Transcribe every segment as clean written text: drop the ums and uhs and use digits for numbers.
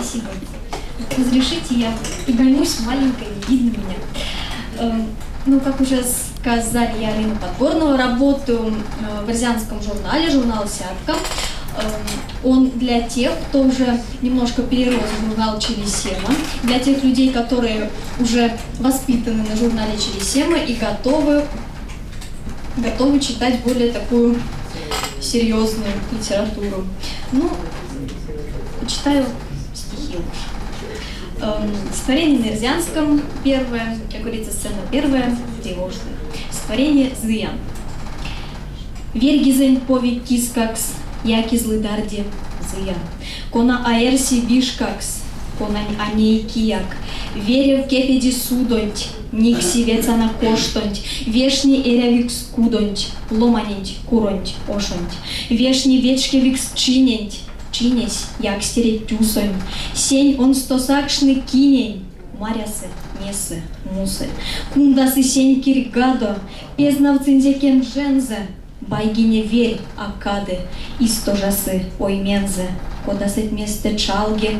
Спасибо. Разрешите, я пригонюсь маленькой, не видно меня. Ну, как уже сказали, я Алина Подгорного, работаю в Рязанском журнале, журнал «Сятка». Он для тех, кто уже немножко перерос в журнал «Челесема», для тех людей, которые уже воспитаны на журнале «Челесема» и готовы читать более такую серьезную литературу. Ну, почитаю стихи лучше. Стихотворение на Рязанском, первое, как говорится, сцена первая, тревожная. Стихотворение «Зыян». Вергизень повик кискакс, яки злыдарди зыян. Кона аэрси вишкакс, кона аней кияк. Вере в кепеди судонть, никси вецана коштонть. Вешни эрявикс кудонть, ломанить куронть ошонть. Вешни вечкевикс чиненть, чинесь, як стереть тюсонь. Сень он стосакшны кинень, марясы, несы, мусы. Кундасы сень киргадо, пезнав цинзекен жензе. Байгине верь, акады, истожасы, оймензе. Кодасыть месте чалги,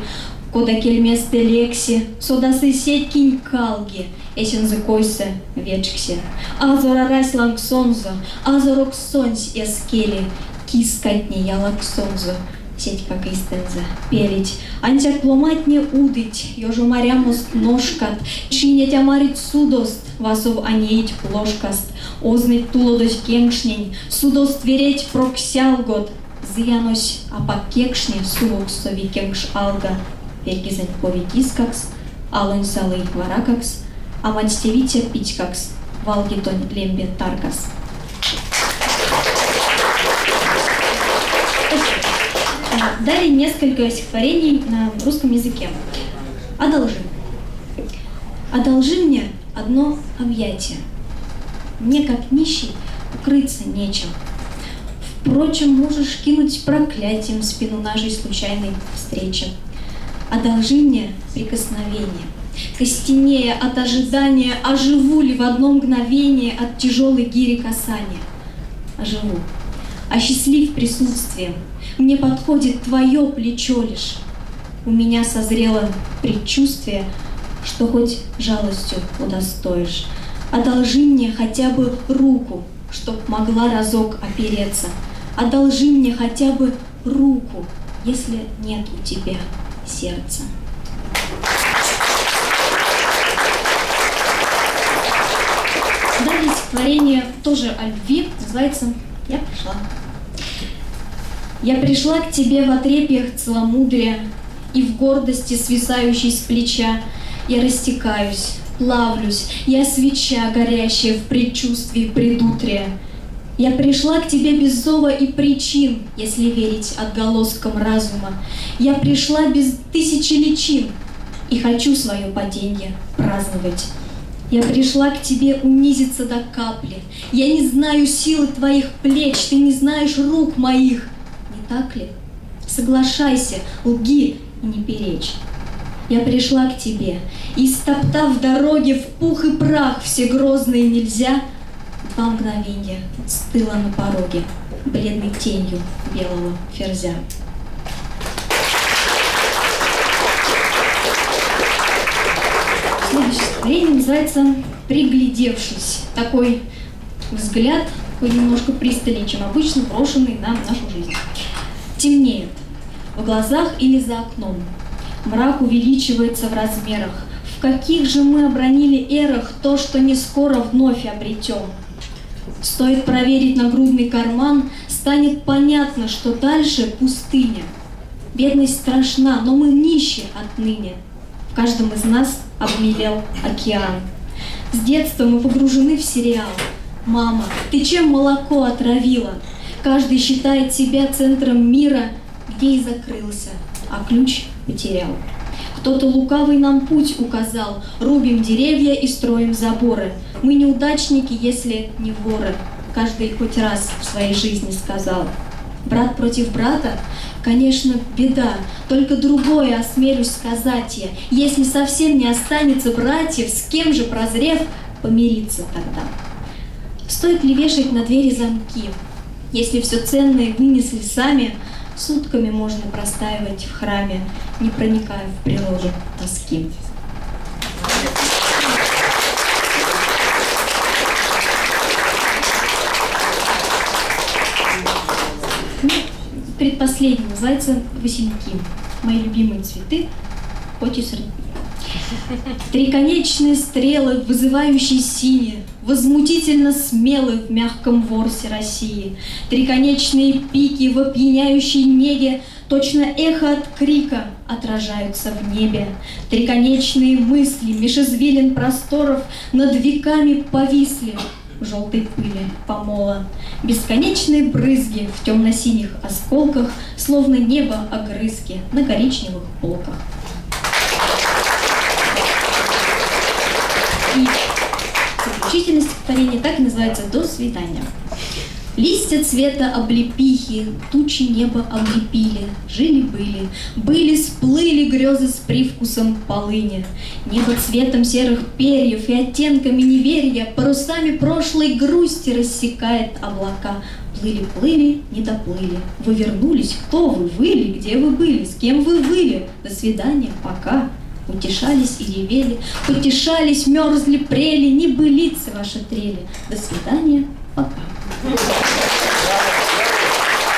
кода кельместе лекси, содасы сетькинь калги, эсензы койсе вечксе. Азора рась лангсонзо, азорок сонсь эскели, кискатни ялаксонзо. Сеть как истензе, перить, антяк пломатне удыть, ёжу марямост ножкат, чинять амарить судост, васов анеить плошкаст, озныть тулодость кенгшнень, судост вереть проксялгот, зыянось апакекшне сувоксови кенгш алга, вергизень повитискакс, алонь салый варакакс, аманстевите питькакс, валгитонь лембе таркас. Далее несколько стихотворений на русском языке. «Одолжи. Одолжи мне одно объятие. Мне, как нищий, укрыться нечем. Впрочем, можешь кинуть проклятием в спину нашей случайной встречи. Одолжи мне прикосновение. Костенея от ожидания, оживу ли в одно мгновение от тяжелой гири касания? Оживу. Осчастлив присутствием. Мне подходит твое плечо лишь. У меня созрело предчувствие, что хоть жалостью удостоишь. Одолжи мне хотя бы руку, чтоб могла разок опереться. Одолжи мне хотя бы руку, если нет у тебя сердца». Далее стихотворение тоже о любви, называется «Я пришла». Я пришла к тебе в отрепьях целомудрия и в гордости, свисающей с плеча. Я растекаюсь, плавлюсь, я свеча, горящая в предчувствии предутрия. Я пришла к тебе без зова и причин, если верить отголоскам разума. Я пришла без тысячи личин и хочу свое паденье праздновать. Я пришла к тебе унизиться до капли. Я не знаю силы твоих плеч, ты не знаешь рук моих. Не так ли? Соглашайся, лги и не перечь. Я пришла к тебе, и, стоптав дороги в пух и прах все грозные нельзя, 2 мгновенья стыла на пороге бледной тенью белого ферзя. Следующее стихотворение называется «Приглядевшись». Такой взгляд, такой немножко пристальнее, чем обычно, брошенный на нашу жизнь. Темнеет в глазах или за окном. Мрак увеличивается в размерах. В каких же мы обронили эрах то, что не скоро вновь обретем? Стоит проверить нагрудный карман, станет понятно, что дальше пустыня. Бедность страшна, но мы нищи отныне. В каждом из нас обмелел океан. С детства мы погружены в сериал. Мама, ты чем молоко отравила? Каждый считает себя центром мира, где и закрылся, а ключ потерял. Кто-то лукавый нам путь указал, рубим деревья и строим заборы. Мы неудачники, если не воры, каждый хоть раз в своей жизни сказал. Брат против брата? Конечно, беда, только другое осмелюсь сказать я. Если совсем не останется братьев, с кем же, прозрев, помириться тогда? Стоит ли вешать на двери замки? Если все ценное вынесли сами, Сутками можно простаивать в храме, не проникая в природу тоски. Предпоследний называется «Васильки». Мои любимые цветы, хоть и среди. Триконечные стрелы, вызывающие синие, возмутительно смелы в мягком ворсе России. Триконечные пики в опьяняющей неге, точно эхо от крика, отражаются в небе. Триконечные мысли меж извилин просторов над веками повисли в желтой пыли помола. Бесконечные брызги в темно-синих осколках, словно небо огрызки на коричневых полках. И заключительное стихотворение так и называется «До свидания». Листья цвета облепихи, тучи неба облепили, жили-были, были-сплыли грезы с привкусом полыни. Небо цветом серых перьев и оттенками неверия парусами прошлой грусти рассекает облака. Плыли-плыли, не доплыли, вы вернулись, кто вы, выли, где вы были, с кем вы выли, до свидания, пока. Утешались и ревели, потешались, мерзли, прели, небылицы ваши трели. До свидания, пока.